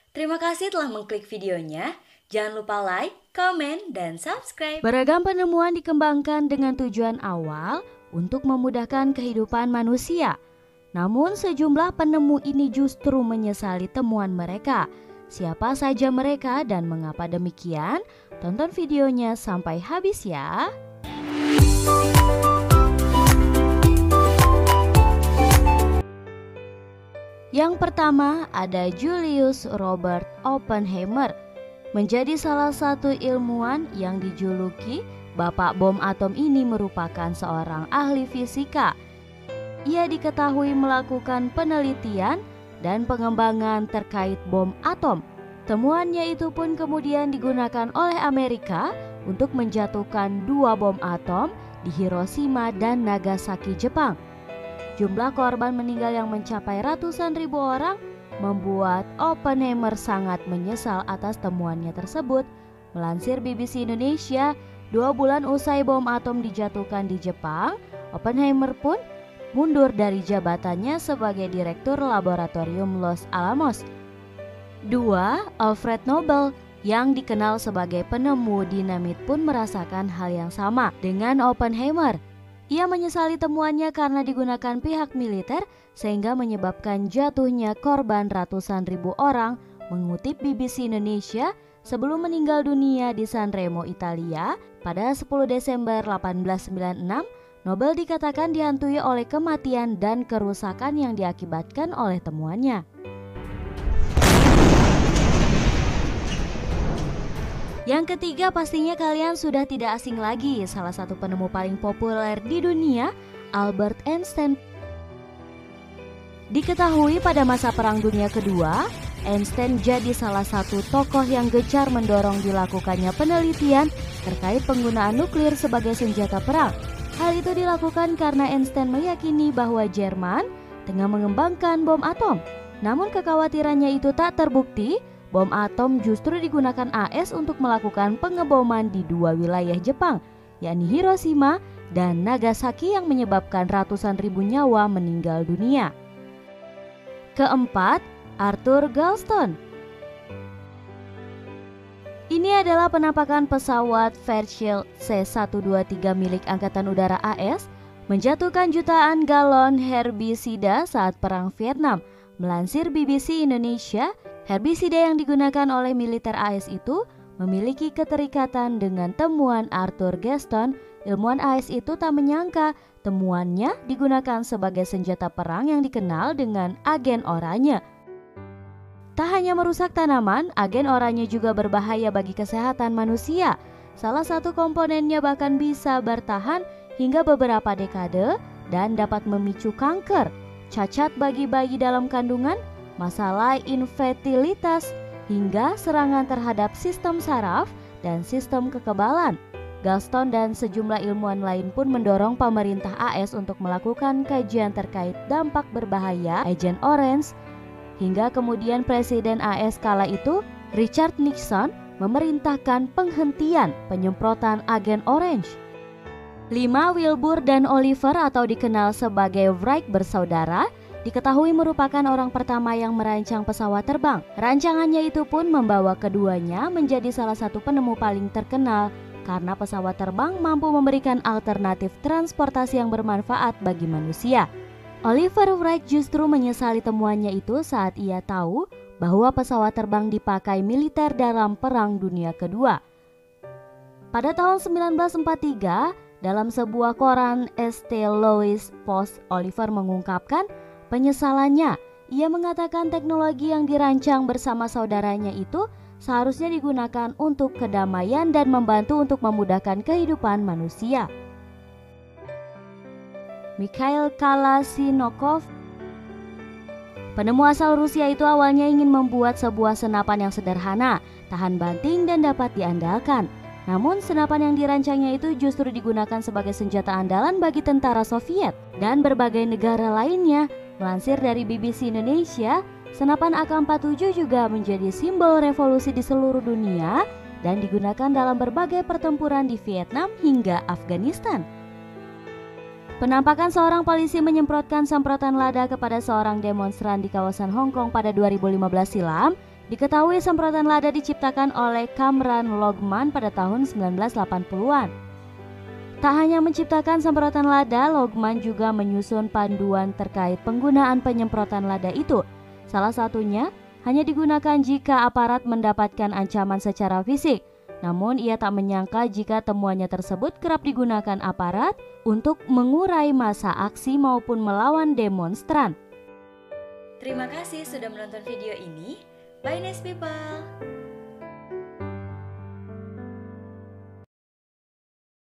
Terima kasih telah mengklik videonya. Jangan lupa like, komen, dan subscribe. Beragam penemuan dikembangkan dengan tujuan awal untuk memudahkan kehidupan manusia. Namun sejumlah penemu ini justru menyesali temuan mereka. Siapa saja mereka dan mengapa demikian? Tonton videonya sampai habis ya. Yang pertama ada Julius Robert Oppenheimer, menjadi salah satu ilmuwan yang dijuluki Bapak Bom Atom. Ini merupakan seorang ahli fisika. Ia diketahui melakukan penelitian dan pengembangan terkait bom atom. Temuannya itu pun kemudian digunakan oleh Amerika untuk menjatuhkan 2 bom atom di Hiroshima dan Nagasaki, Jepang. Jumlah korban meninggal yang mencapai ratusan ribu orang membuat Oppenheimer sangat menyesal atas temuannya tersebut. Melansir BBC Indonesia, 2 bulan usai bom atom dijatuhkan di Jepang, Oppenheimer pun mundur dari jabatannya sebagai Direktur Laboratorium Los Alamos. 2. Alfred Nobel yang dikenal sebagai penemu dinamit pun merasakan hal yang sama dengan Oppenheimer. Ia menyesali temuannya karena digunakan pihak militer sehingga menyebabkan jatuhnya korban ratusan ribu orang. Mengutip BBC Indonesia, sebelum meninggal dunia di Sanremo, Italia pada 10 Desember 1896, Nobel dikatakan dihantui oleh kematian dan kerusakan yang diakibatkan oleh temuannya. Yang ketiga pastinya kalian sudah tidak asing lagi, salah satu penemu paling populer di dunia, Albert Einstein. Diketahui pada masa Perang Dunia Kedua, Einstein jadi salah satu tokoh yang gencar mendorong dilakukannya penelitian terkait penggunaan nuklir sebagai senjata perang. Hal itu dilakukan karena Einstein meyakini bahwa Jerman tengah mengembangkan bom atom. Namun kekhawatirannya itu tak terbukti. Bom atom justru digunakan AS untuk melakukan pengeboman di 2 wilayah Jepang, yakni Hiroshima dan Nagasaki, yang menyebabkan ratusan ribu nyawa meninggal dunia. Keempat, Arthur Gulston. Ini adalah penampakan pesawat Fairchild C-123 milik Angkatan Udara AS menjatuhkan jutaan galon herbisida saat Perang Vietnam. Melansir BBC Indonesia, herbisida yang digunakan oleh militer AS itu memiliki keterikatan dengan temuan Arthur Gulston. Ilmuwan AS itu tak menyangka temuannya digunakan sebagai senjata perang yang dikenal dengan agen oranye. Tak hanya merusak tanaman, agen oranye juga berbahaya bagi kesehatan manusia. Salah satu komponennya bahkan bisa bertahan hingga beberapa dekade dan dapat memicu kanker, cacat bagi bayi dalam kandungan, masalah infertilitas, hingga serangan terhadap sistem saraf dan sistem kekebalan. Gulston dan sejumlah ilmuwan lain pun mendorong pemerintah AS untuk melakukan kajian terkait dampak berbahaya agen orange, hingga kemudian Presiden AS kala itu, Richard Nixon, memerintahkan penghentian penyemprotan agen orange. 5. Wilbur dan Oliver atau dikenal sebagai Wright bersaudara diketahui merupakan orang pertama yang merancang pesawat terbang. Rancangannya itu pun membawa keduanya menjadi salah satu penemu paling terkenal karena pesawat terbang mampu memberikan alternatif transportasi yang bermanfaat bagi manusia. Oliver Wright justru menyesali temuannya itu saat ia tahu bahwa pesawat terbang dipakai militer dalam Perang Dunia Kedua. Pada tahun 1943, dalam sebuah koran St. Louis Post, Oliver mengungkapkan penyesalannya. Ia mengatakan teknologi yang dirancang bersama saudaranya itu seharusnya digunakan untuk kedamaian dan membantu untuk memudahkan kehidupan manusia. Mikhail Kalashnikov, penemu asal Rusia itu awalnya ingin membuat sebuah senapan yang sederhana, tahan banting dan dapat diandalkan. Namun senapan yang dirancangnya itu justru digunakan sebagai senjata andalan bagi tentara Soviet dan berbagai negara lainnya. Melansir dari BBC Indonesia, senapan AK-47 juga menjadi simbol revolusi di seluruh dunia dan digunakan dalam berbagai pertempuran di Vietnam hingga Afghanistan. Penampakan seorang polisi menyemprotkan semprotan lada kepada seorang demonstran di kawasan Hong Kong pada 2015 silam Diketahui semprotan lada diciptakan oleh Kamran Logman pada tahun 1980-an. Tak hanya menciptakan semprotan lada, Logman juga menyusun panduan terkait penggunaan penyemprotan lada itu. Salah satunya hanya digunakan jika aparat mendapatkan ancaman secara fisik. Namun ia tak menyangka jika temuannya tersebut kerap digunakan aparat untuk mengurai massa aksi maupun melawan demonstran. Terima kasih sudah menonton video ini. Bye nice people.